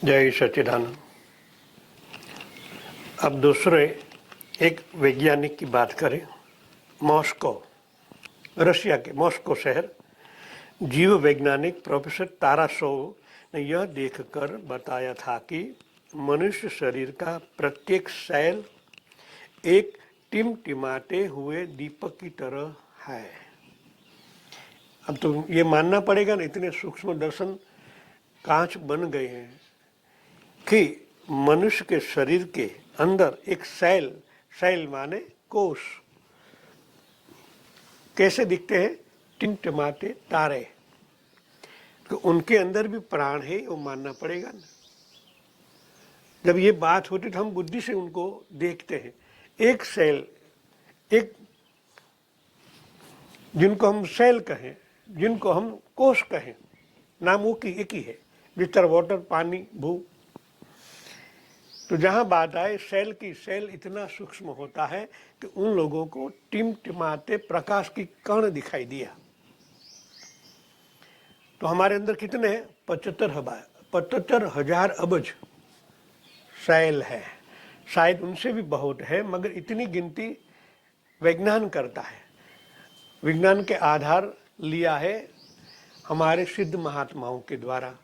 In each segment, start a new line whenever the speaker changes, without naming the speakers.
जय सच्चिदानंद। अब दूसरे एक वैज्ञानिक की बात करें। मॉस्को, रशिया के मॉस्को शहर, जीव वैज्ञानिक प्रोफेसर तारासोव ने यह देखकर बताया था कि मनुष्य शरीर का प्रत्येक सेल एक टिमटिमाते हुए दीपक की तरह है। अब तो ये मानना पड़ेगा ना, इतने सूक्ष्म दर्शन कांच बन गए हैं कि मनुष्य के शरीर के अंदर एक सेल माने कोष कैसे दिखते हैं? टिमटिमाते तारे। तो उनके अंदर भी प्राण है, वो मानना पड़ेगा ना। जब ये बात होती तो हम बुद्धि से उनको देखते हैं। एक सेल, एक जिनको हम सेल कहें, जिनको हम कोष कहें, नाम वो की एक ही है, भीतर वाटर, पानी, भू। तो जहां बात आए सेल की, सेल इतना सूक्ष्म होता है कि उन लोगों को टिमटिमाते प्रकाश की कण दिखाई दिया। तो हमारे अंदर कितने हैं? 75,000 अबज सेल है। शायद उनसे भी बहुत है, मगर इतनी गिनती विज्ञान करता है। विज्ञान के आधार लिया है हमारे सिद्ध महात्माओं के द्वारा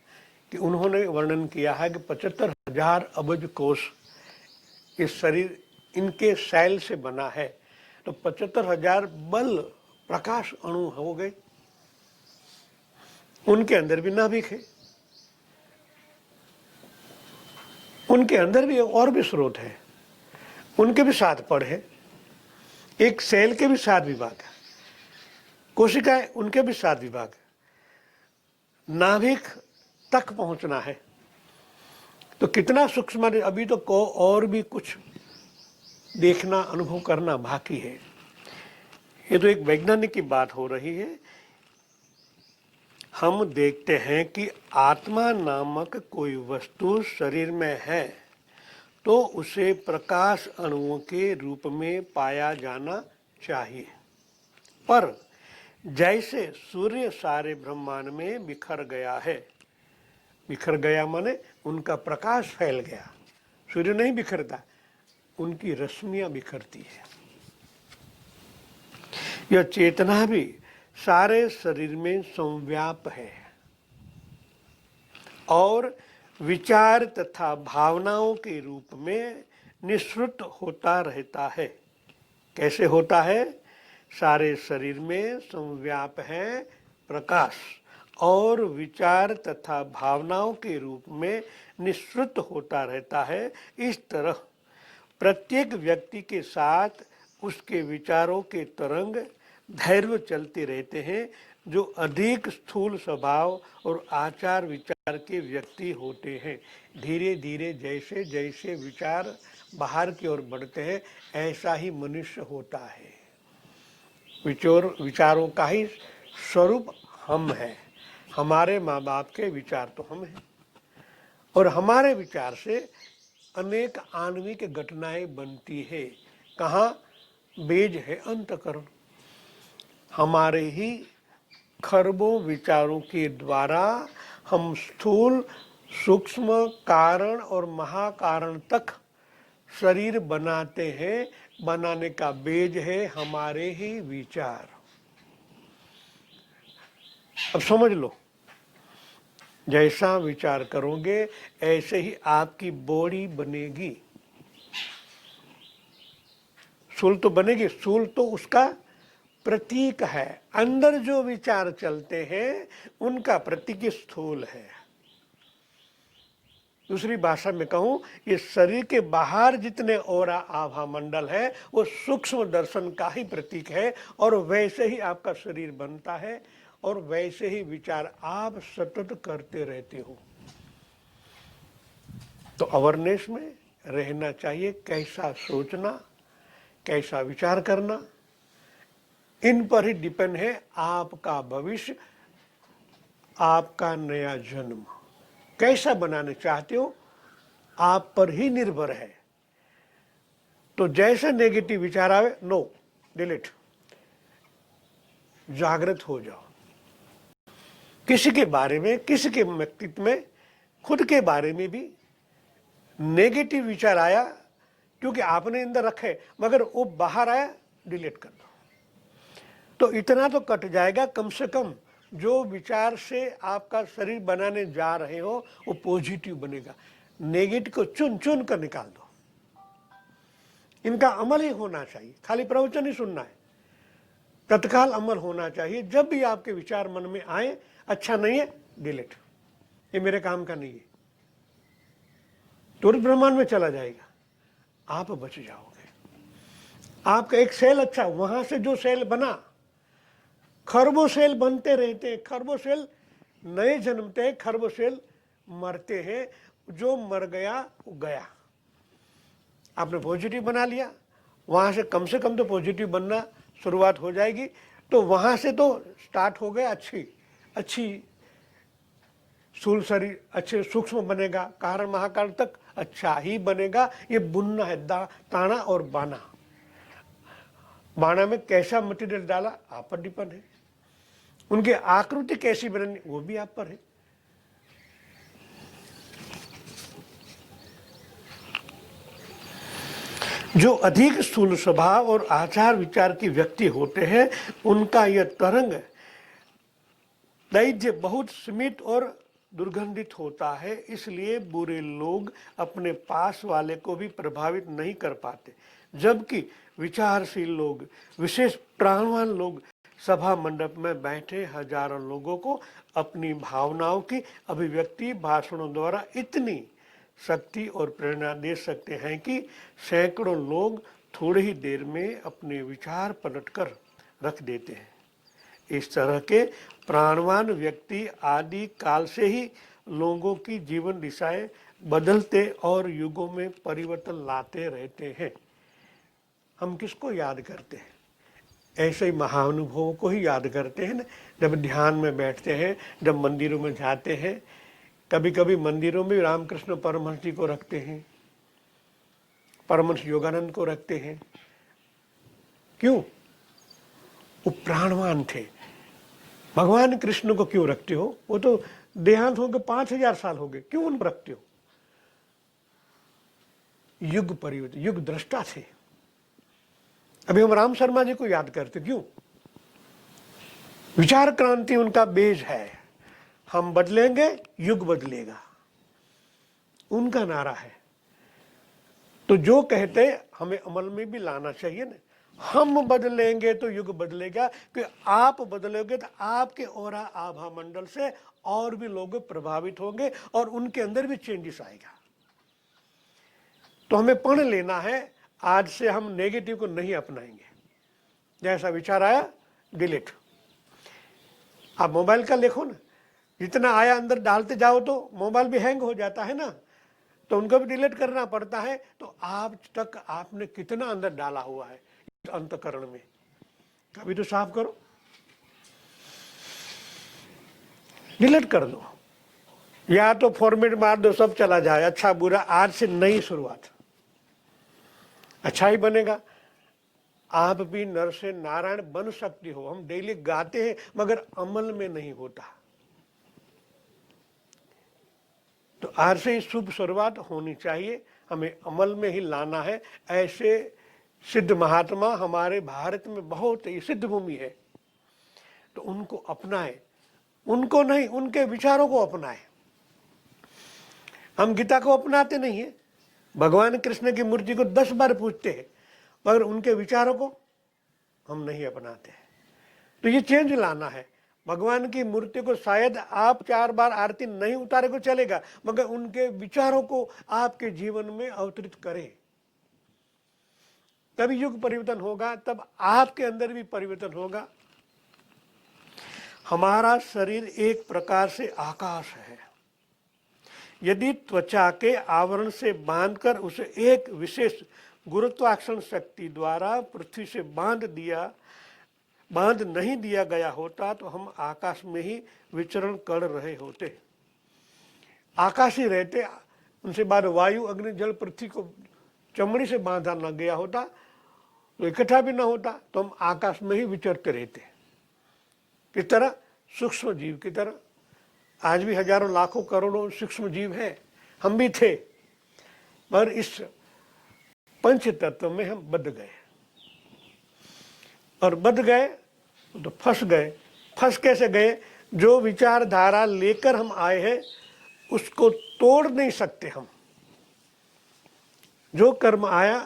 कि उन्होंने वर्णन किया है कि 75,000 अबज कोष इस शरीर इनके सेल से बना है। तो 75,000 बल प्रकाश अणु हो गए। उनके अंदर भी नाभिक है, उनके अंदर भी और भी स्रोत है, उनके भी 7 पड़ है। एक सेल के भी 7 विभाग है, कोशिकाएं उनके भी 7 विभाग है। नाभिक तक पहुंचना है तो कितना सूक्ष्म है। अभी तो को और भी कुछ देखना, अनुभव करना बाकी है। ये तो एक वैज्ञानिक की बात हो रही है। हम देखते हैं कि आत्मा नामक कोई वस्तु शरीर में है तो उसे प्रकाश अणुओं के रूप में पाया जाना चाहिए। पर जैसे सूर्य सारे ब्रह्मांड में बिखर गया है, बिखर गया माने उनका प्रकाश फैल गया। सूर्य नहीं बिखरता, उनकी रश्मियां बिखरती है। यह चेतना भी सारे शरीर में संव्याप है और विचार तथा भावनाओं के रूप में निःसृत होता रहता है। कैसे होता है? सारे शरीर में संव्याप है प्रकाश और विचार तथा भावनाओं के रूप में निःसृत होता रहता है। इस तरह प्रत्येक व्यक्ति के साथ उसके विचारों के तरंग धैर्य चलते रहते हैं। जो अधिक स्थूल स्वभाव और आचार विचार के व्यक्ति होते हैं, धीरे धीरे जैसे जैसे विचार बाहर की ओर बढ़ते हैं ऐसा ही मनुष्य होता है। विचारों का ही स्वरूप हम हैं। हमारे माँ बाप के विचार तो हम हैं और हमारे विचार से अनेक आणविक घटनाएं बनती है। कहाँ? बीज है अंतःकरण। हमारे ही खरबों विचारों के द्वारा हम स्थूल, सूक्ष्म, कारण और महाकारण तक शरीर बनाते हैं। बनाने का बीज है हमारे ही विचार। अब समझ लो, जैसा विचार करोगे ऐसे ही आपकी बॉडी बनेगी। स्थूल तो बनेगी, स्थूल तो उसका प्रतीक है। अंदर जो विचार चलते हैं उनका प्रतीक स्थूल है। दूसरी भाषा में कहूं, ये शरीर के बाहर जितने ओरा आभा मंडल है वो सूक्ष्म दर्शन का ही प्रतीक है और वैसे ही आपका शरीर बनता है और वैसे ही विचार आप सतत करते रहते हो। तो अवेयरनेस में रहना चाहिए, कैसा सोचना, कैसा विचार करना, इन पर ही डिपेंड है आपका भविष्य, आपका नया जन्म। कैसा बनाना चाहते हो आप पर ही निर्भर है। तो जैसे नेगेटिव विचार आवे, नो, डिलीट। जागृत हो जाओ। किसी के बारे में, किसी के व्यक्तित्व में खुद के बारे में भी नेगेटिव विचार आया, क्योंकि आपने अंदर रखे, मगर वो बाहर आया, डिलीट कर दो। तो इतना तो कट जाएगा कम से कम। जो विचार से आपका शरीर बनाने जा रहे हो वो पॉजिटिव बनेगा। नेगेटिव को चुन चुन कर निकाल दो। इनका अमल ही होना चाहिए, खाली प्रवचन ही सुनना है, तत्काल अमल होना चाहिए। जब भी आपके विचार मन में आए, अच्छा नहीं है, डिलीट, ये मेरे काम का नहीं है, तुरंत ब्रह्मांड में चला जाएगा, आप बच जाओगे। आपका एक सेल अच्छा, वहां से जो सेल बना, खरबों सेल बनते रहते हैं, खरबों सेल नए जन्मते हैं, खरबों सेल मरते हैं। जो मर गया वो गया। आपने पॉजिटिव बना लिया, वहां से कम तो पॉजिटिव बनना शुरुआत हो जाएगी। तो वहां से तो स्टार्ट हो गया, अच्छी स्थूल शरीर अच्छे सूक्ष्म बनेगा, कारण महाकाल तक अच्छा ही बनेगा। ये बुनना है, ताना और बाना। बाना में कैसा मटेरियल डाला आप पर डिपेंड है, उनकी आकृति कैसी बननी वो भी आप पर है। जो अधिक स्थूल स्वभाव और आचार विचार की व्यक्ति होते हैं, उनका यह तरंग दैर्घ्य बहुत सीमित और दुर्गंधित होता है। इसलिए बुरे लोग अपने पास वाले को भी प्रभावित नहीं कर पाते, जबकि विचारशील लोग, विशेष प्राणवान लोग सभा मंडप में बैठे हजारों लोगों को अपनी भावनाओं की अभिव्यक्ति भाषणों द्वारा इतनी शक्ति और प्रेरणा दे सकते हैं कि सैकड़ों लोग थोड़ी ही देर में अपने विचार पलटकर रख देते हैं। इस तरह के प्राणवान व्यक्ति आदि काल से ही लोगों की जीवन दिशाएं बदलते और युगों में परिवर्तन लाते रहते हैं। हम किसको याद करते हैं? ऐसे ही महानुभवों को ही याद करते हैं ना। जब ध्यान में बैठते हैं, जब मंदिरों में जाते हैं, कभी कभी मंदिरों में रामकृष्ण परमहंस जी को रखते हैं, परमहंस योगानंद को रखते हैं। क्यों? वो प्राणवान थे। भगवान कृष्ण को क्यों रखते हो? वो तो देहांत हो गए, 5000 साल हो गए, क्यों उनको रखते हो? युग परिवर्तन, युग दृष्टा थे। अभी हम राम शर्मा जी को याद करते, क्यों? विचार क्रांति उनका बेज है। हम बदलेंगे, युग बदलेगा, उनका नारा है। तो जो कहते हमें अमल में भी लाना चाहिए ना। हम बदलेंगे तो युग बदलेगा, कि आप बदलोगे तो आपके औरा आभा मंडल से और भी लोग प्रभावित होंगे और उनके अंदर भी चेंजेस आएगा। तो हमें पढ़ लेना है, आज से हम नेगेटिव को नहीं अपनाएंगे। जैसा विचार आया, डिलीट। आप मोबाइल का लिखो ना, जितना आया अंदर डालते जाओ तो मोबाइल भी हैंग हो जाता है ना, तो उनको भी डिलीट करना पड़ता है। तो आप तक आपने कितना अंदर डाला हुआ है अंतकरण में, कभी तो साफ करो, डिलीट कर दो, या तो फॉर्मेट मार दो, सब चला जाए। अच्छा बुरा, आज से नई शुरुआत, अच्छा ही बनेगा। आप भी नर से नारायण बन सकती हो। हम डेली गाते हैं मगर अमल में नहीं होता। तो आज से शुभ शुरुआत होनी चाहिए, हमें अमल में ही लाना है। ऐसे सिद्ध महात्मा हमारे भारत में बहुत ही सिद्ध भूमि है, तो उनको अपनाए, उनको नहीं, उनके विचारों को अपनाए। हम गीता को अपनाते नहीं है, भगवान कृष्ण की मूर्ति को 10 बार पूजते हैं, मगर उनके विचारों को हम नहीं अपनाते। तो ये चेंज लाना है। भगवान की मूर्ति को शायद आप 4 बार आरती नहीं उतारे को चलेगा, मगर उनके विचारों को आपके जीवन में अवतरित करें, तभी युग परिवर्तन होगा, तब आपके अंदर भी परिवर्तन होगा। हमारा शरीर एक प्रकार से आकाश है। यदि त्वचा के आवरण से बांधकर उसे एक विशेष गुरुत्वाकर्षण शक्ति द्वारा पृथ्वी से बांध नहीं दिया गया होता तो हम आकाश में ही विचरण कर रहे होते। आकाश ही रहते, उनसे बाद वायु अग्नि जल पृथ्वी को चमड़ी से बांधा न गया होता, तो इकट्ठा भी ना होता, तो हम आकाश में ही विचरते रहते। किस तरह? सूक्ष्म जीव की तरह। आज भी हजारों लाखों करोड़ों सूक्ष्म जीव हैं, हम भी थे, पर इस पंच तत्व में हम बंध गए, और बंध गए तो फंस गए। फंस कैसे गए? जो विचारधारा लेकर हम आए हैं उसको तोड़ नहीं सकते हम। जो कर्म आया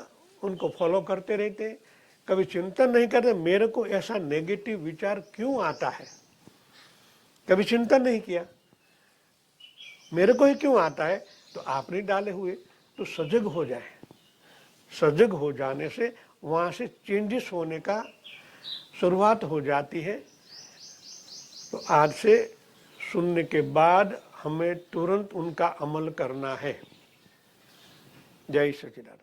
उनको फॉलो करते रहते, कभी चिंतन नहीं करते मेरे को ऐसा नेगेटिव विचार क्यों आता है, कभी चिंतन नहीं किया मेरे को ही क्यों आता है। तो आपने डाले हुए, तो सजग हो जाए। सजग हो जाने से वहां से चेंजेस होने का शुरुआत हो जाती है। तो आज से सुनने के बाद हमें तुरंत उनका अमल करना है। जय सच्चिदानंद।